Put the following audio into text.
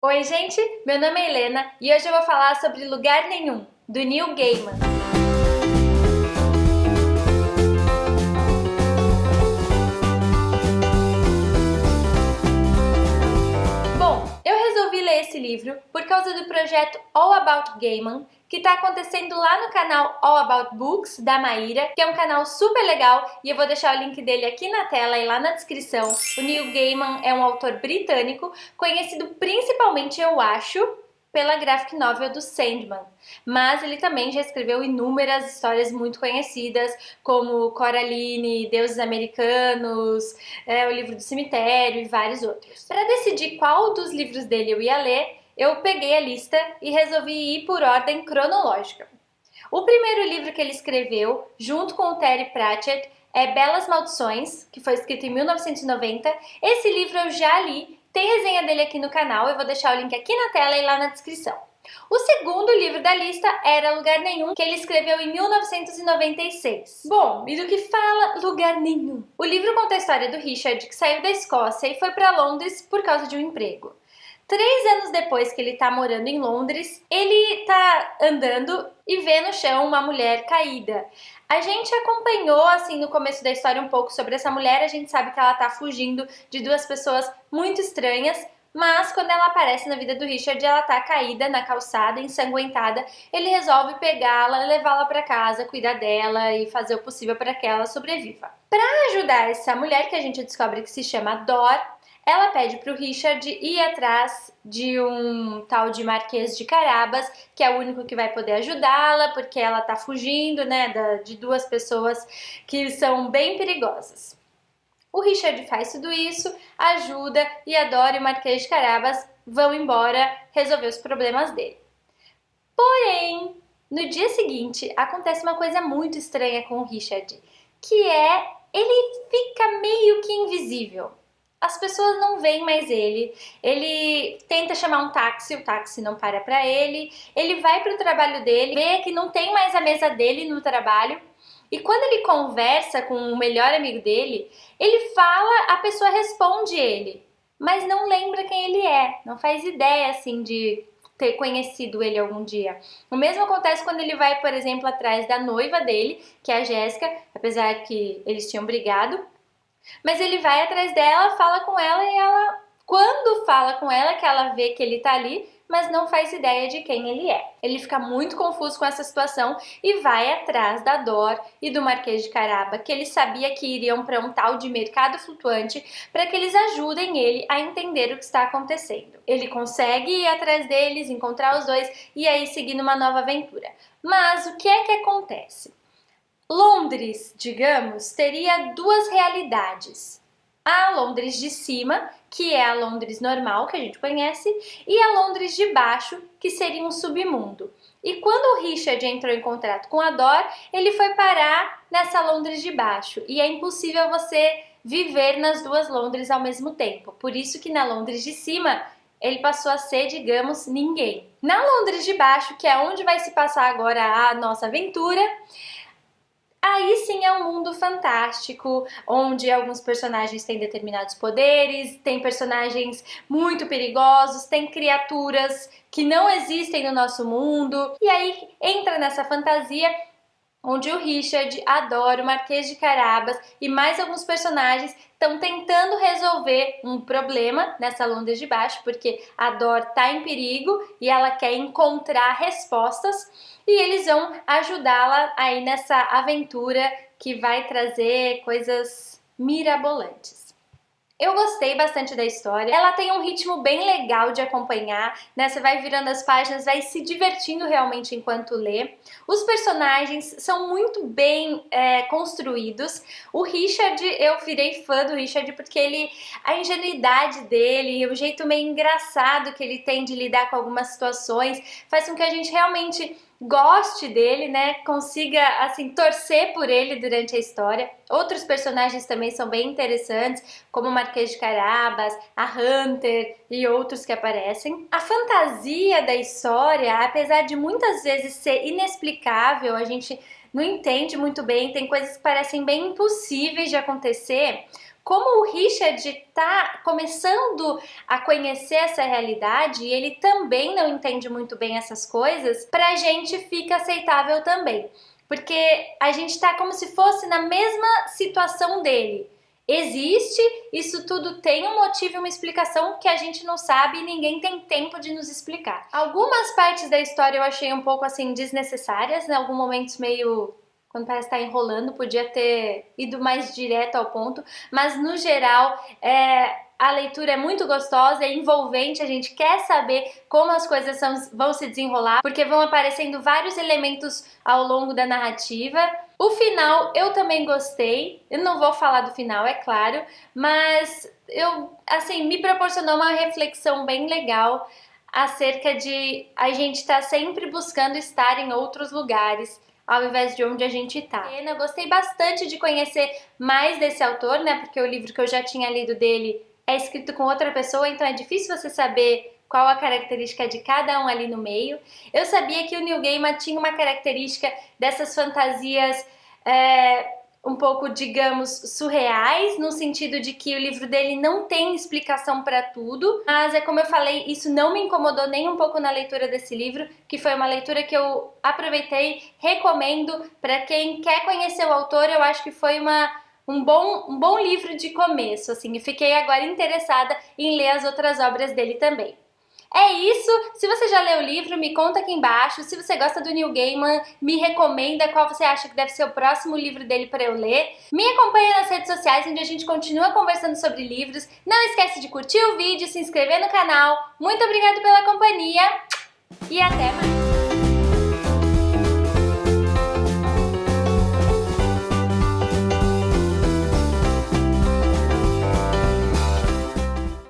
Oi, gente! Meu nome é Helena e hoje eu vou falar sobre Lugar Nenhum, do Neil Gaiman. Bom, eu resolvi ler esse livro por causa do projeto All About Gaiman, que está acontecendo lá no canal All About Books, da Maíra, que é um canal super legal e eu vou deixar o link dele aqui na tela e lá na descrição. O Neil Gaiman é um autor britânico, conhecido principalmente, eu acho, pela graphic novel do Sandman, mas ele também já escreveu inúmeras histórias muito conhecidas, como Coraline, Deuses Americanos, o Livro do Cemitério e vários outros. Para decidir qual dos livros dele eu ia ler, eu peguei a lista e resolvi ir por ordem cronológica. O primeiro livro que ele escreveu, junto com o Terry Pratchett, é Belas Maldições, que foi escrito em 1990. Esse livro eu já li, tem resenha dele aqui no canal, eu vou deixar o link aqui na tela e lá na descrição. O segundo livro da lista era Lugar Nenhum, que ele escreveu em 1996. Bom, e do que fala Lugar Nenhum? O livro conta a história do Richard, que saiu da Escócia e foi para Londres por causa de um emprego. 3 anos depois que ele tá morando em Londres, ele tá andando e vê no chão uma mulher caída. A gente acompanhou, assim, no começo da história um pouco sobre essa mulher, a gente sabe que ela tá fugindo de duas pessoas muito estranhas, mas quando ela aparece na vida do Richard, ela tá caída na calçada, ensanguentada. Ele resolve pegá-la, levá-la para casa, cuidar dela e fazer o possível para que ela sobreviva. Para ajudar essa mulher, que a gente descobre que se chama Dor, ela pede para o Richard ir atrás de um tal de Marquês de Carabas, que é o único que vai poder ajudá-la, porque ela tá fugindo, né, de duas pessoas que são bem perigosas. O Richard faz tudo isso, ajuda e a Dora e o Marquês de Carabas vão embora resolver os problemas dele. Porém, no dia seguinte, acontece uma coisa muito estranha com o Richard, que é ele fica meio que invisível. As pessoas não veem mais ele tenta chamar um táxi, o táxi não para pra ele vai pro trabalho dele, vê que não tem mais a mesa dele no trabalho, e quando ele conversa com o melhor amigo dele, ele fala, a pessoa responde ele, mas não lembra quem ele é, não faz ideia, assim, de ter conhecido ele algum dia. O mesmo acontece quando ele vai, por exemplo, atrás da noiva dele, que é a Jéssica, apesar que eles tinham brigado, mas ele vai atrás dela, fala com ela e ela, quando fala com ela, que ela vê que ele tá ali, mas não faz ideia de quem ele é. Ele fica muito confuso com essa situação e vai atrás da Dor e do Marquês de Caraba, que ele sabia que iriam para um tal de mercado flutuante para que eles ajudem ele a entender o que está acontecendo. Ele consegue ir atrás deles, encontrar os dois e aí seguir numa nova aventura. Mas o que é que acontece? Londres, digamos, teria duas realidades. A Londres de cima, que é a Londres normal, que a gente conhece, e a Londres de baixo, que seria um submundo. E quando o Richard entrou em contato com a Dor, ele foi parar nessa Londres de baixo. E é impossível você viver nas duas Londres ao mesmo tempo. Por isso que na Londres de cima, ele passou a ser, digamos, ninguém. Na Londres de baixo, que é onde vai se passar agora a nossa aventura, aí sim é um mundo fantástico, onde alguns personagens têm determinados poderes, tem personagens muito perigosos, tem criaturas que não existem no nosso mundo, e aí entra nessa fantasia onde o Richard, a Dora, o Marquês de Carabas e mais alguns personagens estão tentando resolver um problema nessa Londres de baixo, porque a Dor está em perigo e ela quer encontrar respostas, e eles vão ajudá-la aí nessa aventura que vai trazer coisas mirabolantes. Eu gostei bastante da história, ela tem um ritmo bem legal de acompanhar, né? Você vai virando as páginas, vai se divertindo realmente enquanto lê. Os personagens são muito bem construídos. O Richard, eu virei fã do Richard porque a ingenuidade dele, o jeito meio engraçado que ele tem de lidar com algumas situações, faz com que a gente realmente goste dele, né? Consiga, assim, torcer por ele durante a história. Outros personagens também são bem interessantes, como o Marquês de Carabas, a Hunter e outros que aparecem. A fantasia da história, apesar de muitas vezes ser inexplicável, a gente não entende muito bem, tem coisas que parecem bem impossíveis de acontecer, como o Richard tá começando a conhecer essa realidade e ele também não entende muito bem essas coisas, pra gente fica aceitável também. Porque a gente tá como se fosse na mesma situação dele. Existe, isso tudo tem um motivo e uma explicação que a gente não sabe e ninguém tem tempo de nos explicar. Algumas partes da história eu achei um pouco assim desnecessárias, em alguns momentos meio... quando parece estar enrolando, podia ter ido mais direto ao ponto, mas no geral a leitura é muito gostosa, é envolvente, a gente quer saber como as coisas vão se desenrolar, porque vão aparecendo vários elementos ao longo da narrativa. O final eu também gostei, eu não vou falar do final, é claro, mas me proporcionou uma reflexão bem legal acerca de a gente estar sempre buscando estar em outros lugares, ao invés de onde a gente tá. Eu gostei bastante de conhecer mais desse autor, né, porque o livro que eu já tinha lido dele é escrito com outra pessoa, então é difícil você saber qual a característica de cada um ali no meio. Eu sabia que o Neil Gaiman tinha uma característica dessas fantasias um pouco, digamos, surreais, no sentido de que o livro dele não tem explicação para tudo, mas é como eu falei, isso não me incomodou nem um pouco na leitura desse livro, que foi uma leitura que eu aproveitei, recomendo para quem quer conhecer o autor. Eu acho que foi um bom livro de começo, assim, e fiquei agora interessada em ler as outras obras dele também. É isso, se você já leu o livro, me conta aqui embaixo. Se você gosta do Neil Gaiman, me recomenda qual você acha que deve ser o próximo livro dele para eu ler. Me acompanha nas redes sociais, onde a gente continua conversando sobre livros. Não esquece de curtir o vídeo, se inscrever no canal. Muito obrigada pela companhia e até mais!